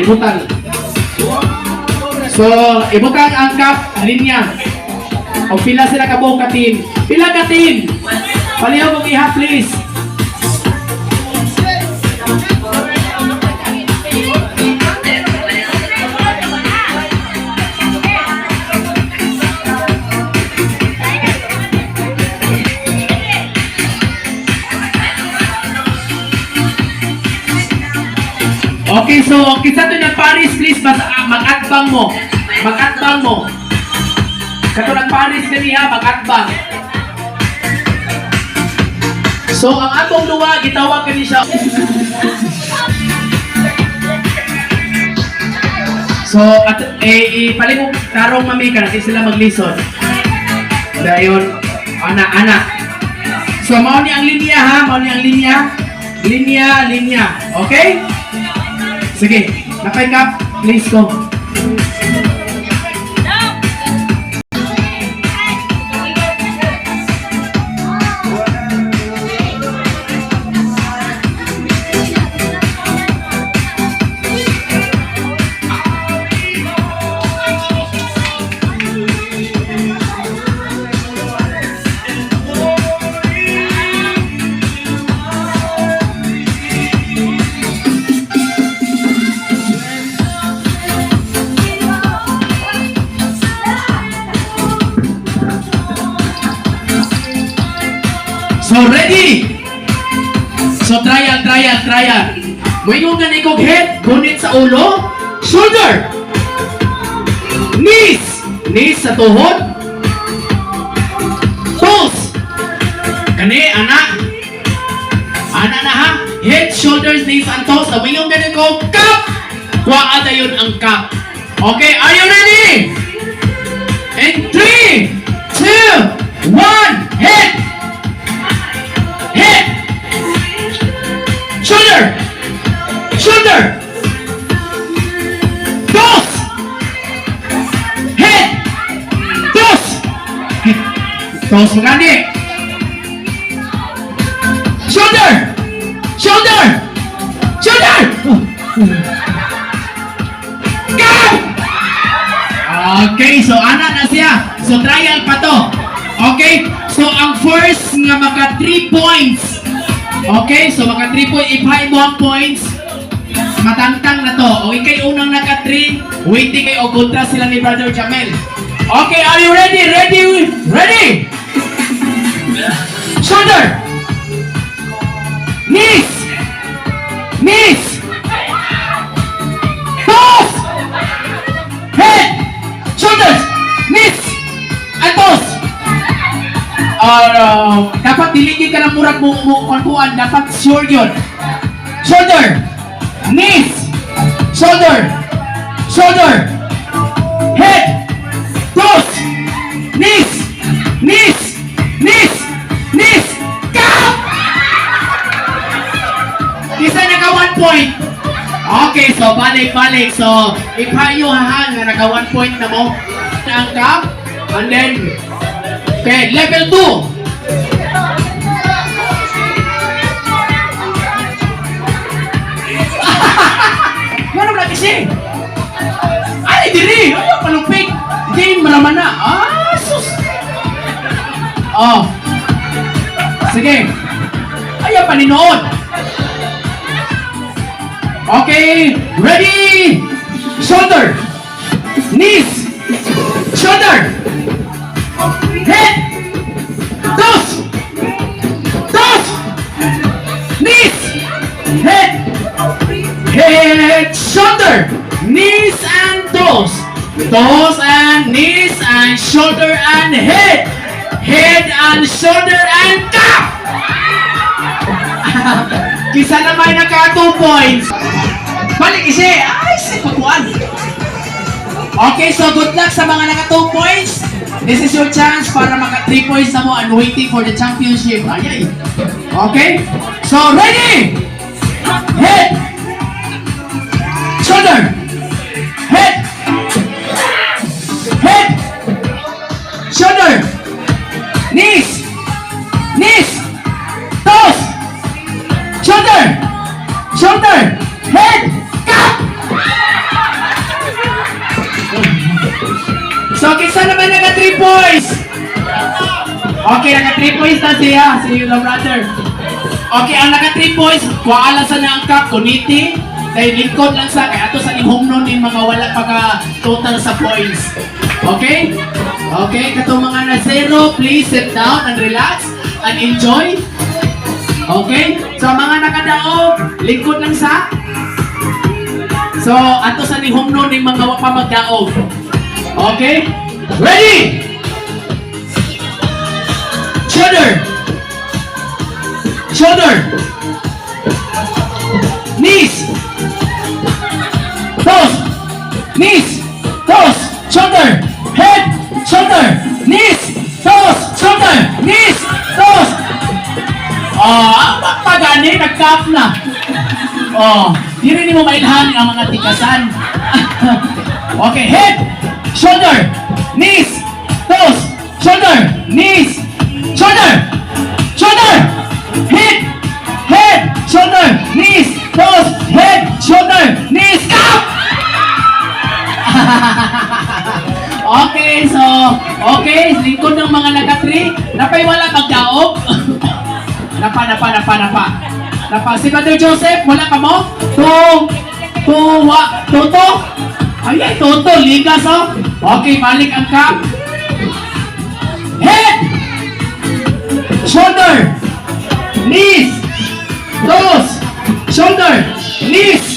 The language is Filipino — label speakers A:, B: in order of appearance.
A: ibutang. So, ibutang ang cup, linya. O pila sila ka buong ka-team. Pila ka-team? Palihaw mong iha, please. Okay, so kisa to ng Paris, please, mag-atbang mo. Mag-atbang mo. Kato ng Paris kami ha, mag-atbang. So, ang atong duwa, gitawag kami siya. So, ipaling mo tarong mami ka, natin sila maglison. Dayon, ana. So, mao ni ang linya ha, mao ni ang linya. Linya. Okay? Sige, nakay kap, please go. So ready? So trial. Mayroon ka na ikog head, gunit sa ulo, shoulder, knees sa tuhod, toes, kani, ana na ha, head, shoulders, knees, and toes. So mayroon ka na ikog cup, kuwaan na yun ang cup. Okay, are you ready? In 3, 2, 1, head! Shoulder, toes, head, toes magani, shoulder, go! Okay, so ana na siya. So trial pa to. Okay, so ang first nga maka 3 points. Okay, so maka 3 points, ipahay mo ang points. Matangtang na to. O ikay unang naka-3, waiting kayo o kontra sila ni Brother Jamel. Okay, are you ready? Ready? Shoulder, knees, toes, head, shoulders, knees, and toes. Dapat diligid ka ng murag mo kontuan. Dapat sure yun. Shoulder, knees, shoulder, head, toes, knees, go! Isa naka 1 point. Okay, so balik. So, ipayo ha nga naka 1 point na mo. Ang cup, and then, okay, level 2. Kasi ay diri ayaw palumpik di maraman na sus sige ayaw paninood. Okay, ready, shoulder, knees, shoulder, head, toes, knees, head, shoulder, knees and toes and knees and shoulder and head and shoulder and cup. Kisa na may naka 2 points. Balik isi. Ay, sipakuan. Okay, so good luck sa mga naka 2 points. This is your chance para maka 3 points na mo and waiting for the championship. Ayay. Okay? So, ready? Head, shoulder, head, shoulder, knees, toes, shoulder, head, cup. Okay, naka 3 points na siya. Si the brother. Okay, ang naka 3 points, kuhaan lang sa na ang cup, kuniti. Dahil lingkod lang sa, kaya ato sa imong nun yung mga wala pagka total sa points. Okay? Okay, katong mga na zero, please sit down and relax and enjoy. Okay? So, mga nakadaog, lingkod lang sa. So, ato sa nihong nun yung mga wala pa magdaog. Okay? Ready? Shoulder. Shoulder. Knees. Toes. Knees. Toes. Shoulder. Head. Shoulder. Knees. Toes. Shoulder. Knees. Toes. Pagani, nag-cup na. Di rin mo mailhan ang mga tikasan. Okay, head. Shoulder. Knees. Toes. Shoulder. Knees. Shoulder. Shoulder. Head. Head. Shoulder. Knees. Toes. Head. Shoulder. Knees. Cup! Okay, so, okay, lingkod ng mga naka-3. Napay wala magdaog. Napa. Si Brother Joseph, wala ka mo? Toto? Ay, Toto, ligas, oh. Okay, balik ang cup. Head! Shoulder! Knees! Toes! Shoulder! Knees!